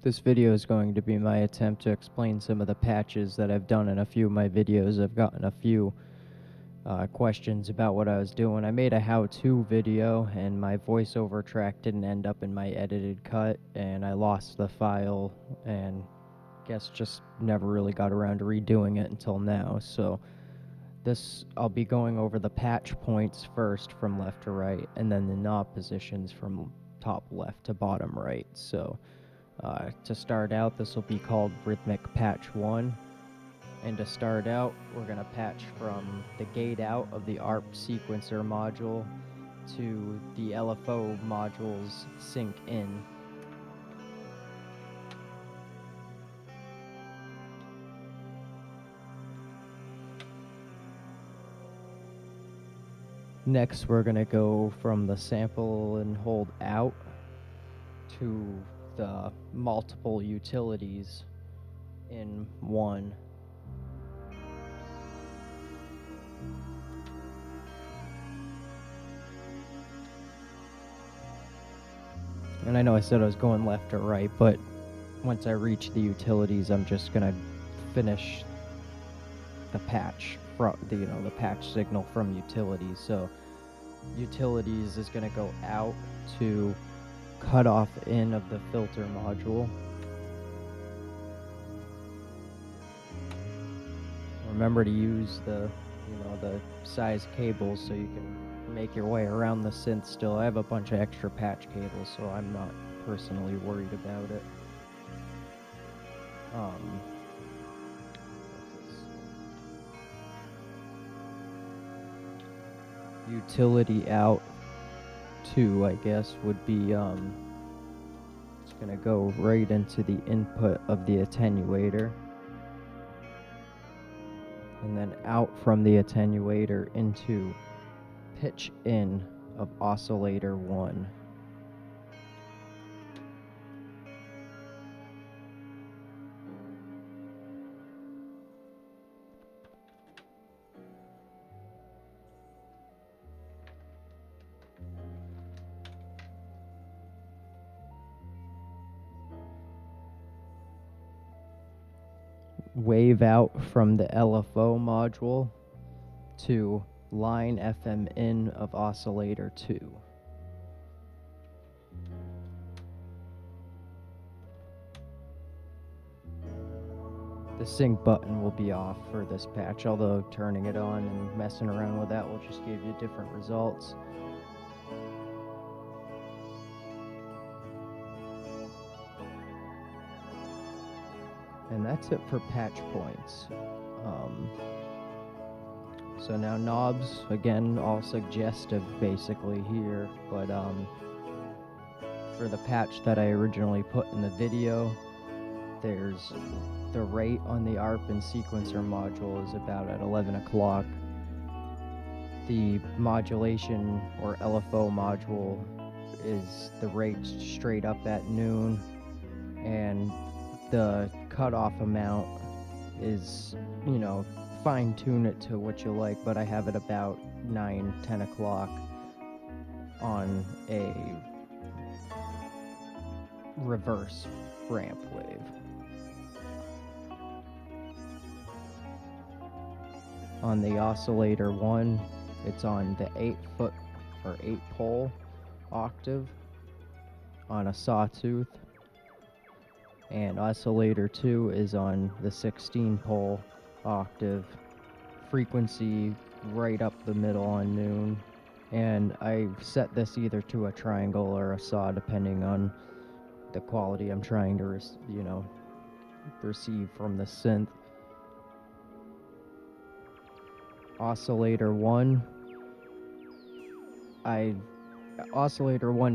This video is going to be my attempt to explain some of the patches that I've done in a few of my videos. I've gotten a few questions about what I was doing. I made a how-to video and my voiceover track didn't end up in my edited cut and I lost the file and guess just never really got around to redoing it until now. So I'll be going over the patch points first from left to right and then the knob positions from top left to bottom right. So to start out, this will be called Rhythmic Patch One. And to start out, we're going to patch from the gate out of the ARP sequencer module to the LFO module's sync in. Next, we're going to go from the sample and hold out to the multiple utilities in one. And I know I said I was going left to right, but once I reach the utilities, I'm just gonna finish the patch from the patch signal from utilities. So utilities is gonna go out to cut off in of the filter module. Remember to use the size cables so you can make your way around the synth still. I have a bunch of extra patch cables, so I'm not personally worried about it. Utility out 2, I guess, would be it's gonna go right into the input of the attenuator, and then out from the attenuator into pitch in of oscillator 1. Wave out from the LFO module to line FM in of oscillator 2. The sync button will be off for this patch, although turning it on and messing around with that will just give you different results. And that's it for patch points. So now knobs, again, all suggestive basically here, but for the patch that I originally put in the video, there's the rate on the ARP and sequencer module is about at 11 o'clock. The modulation or LFO module is the rate straight up at noon, and the cutoff amount is, fine tune it to what you like, but I have it about 9-10 o'clock on a reverse ramp wave. On the oscillator 1, it's on the 8-foot or 8-pole octave on a sawtooth, and oscillator 2 is on the 16-pole octave, frequency right up the middle on noon, and I set this either to a triangle or a saw depending on the quality I'm trying to receive from the synth. Oscillator 1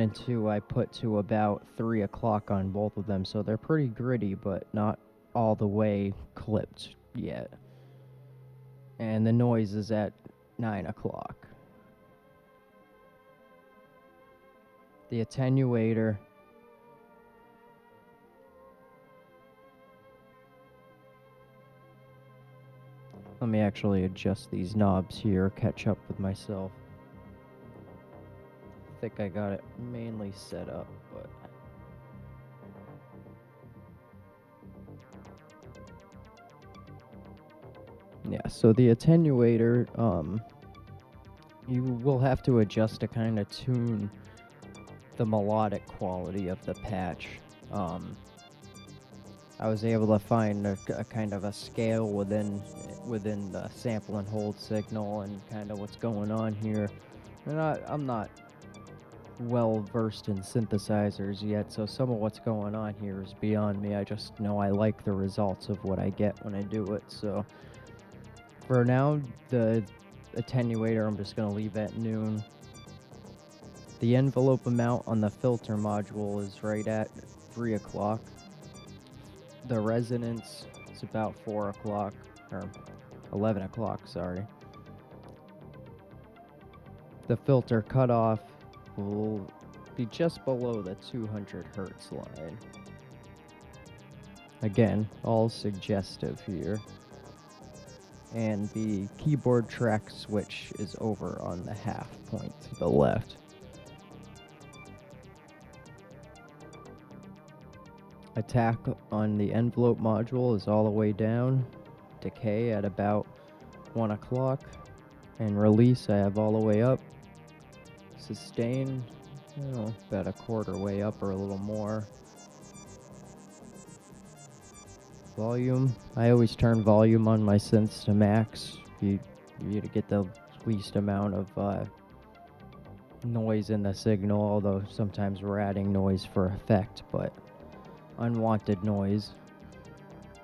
and 2 I put to about 3 o'clock on both of them, so they're pretty gritty but not all the way clipped yet. And the noise is at 9 o'clock. The attenuator let me actually adjust these knobs here, catch up with myself. I think I got it mainly set up, but so the attenuator, you will have to adjust to kind of tune the melodic quality of the patch. I was able to find a kind of a scale within the sample and hold signal and kind of what's going on here. And I'm not well versed in synthesizers yet, so some of what's going on here is beyond me. I just know I like the results of what I get when I do it. So for now, the attenuator I'm just going to leave at noon. The envelope amount on the filter module is right at 3 o'clock. The resonance is about 4 o'clock, or 11 o'clock, sorry. The filter cutoff will be just below the 200 hertz line. Again, all suggestive here. And the keyboard track switch is over on the half point to the left. Attack on the envelope module is all the way down. Decay at about 1 o'clock. And release I have all the way up. Sustain, about a quarter way up or a little more. Volume, I always turn volume on my synths to max. You to get the least amount of noise in the signal, although sometimes we're adding noise for effect, but unwanted noise.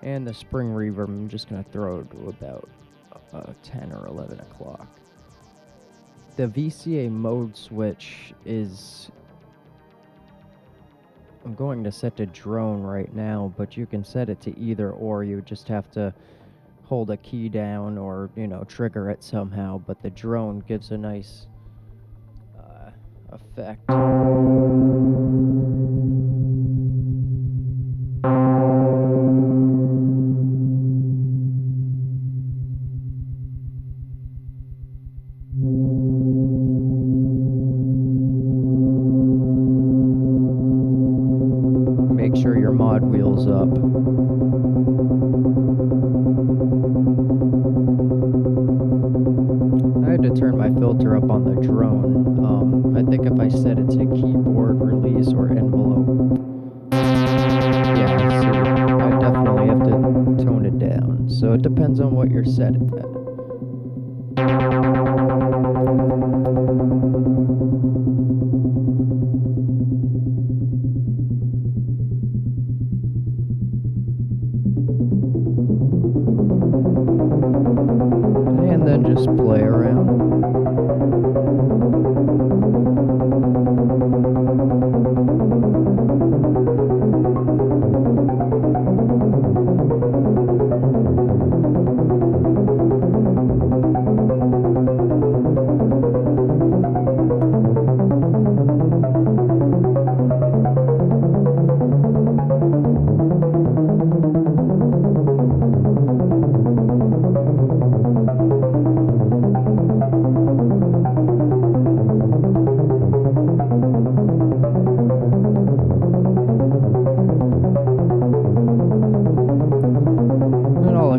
And the spring reverb, I'm just going to throw to about 10 or 11 o'clock. The Vca mode switch is, I'm going to set to drone right now, but you can set it to either or. You just have to hold a key down or, trigger it somehow, but the drone gives a nice effect. Make sure your mod wheel's up. I had to turn my filter up on the drone. I think if I set it to keyboard release or envelope, yeah, so I definitely have to tone it down. So it depends on what you're set at. And then just play around.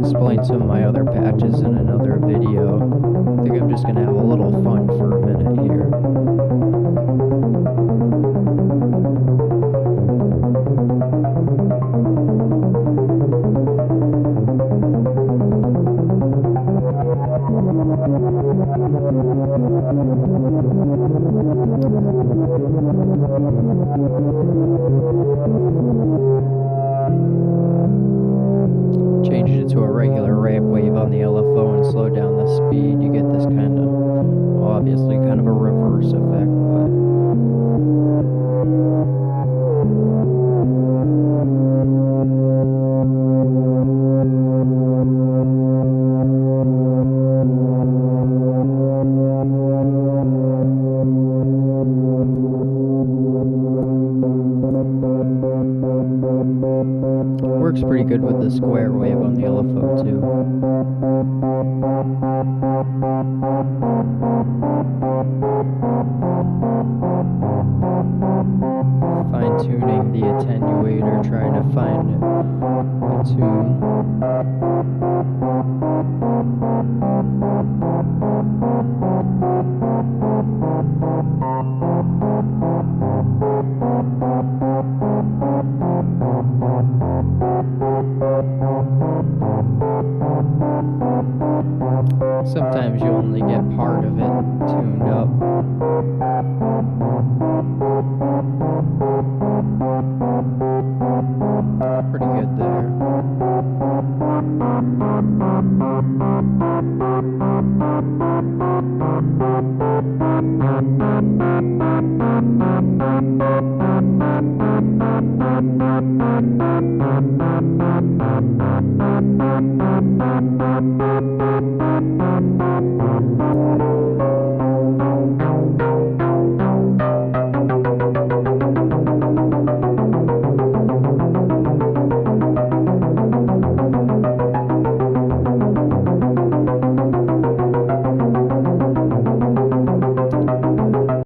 Explain some of my other patches in another video. I think I'm just going to have a little fun for a minute here. Change it to a regular ramp wave on the LFO and slow down the speed. You get this kind of, obviously, kind of a reverse effect, but works pretty good with the square wave on the LFO too. Fine-tuning the attenuator, trying to find a tune. Sometimes you only get part of it tuned up. Pretty good there.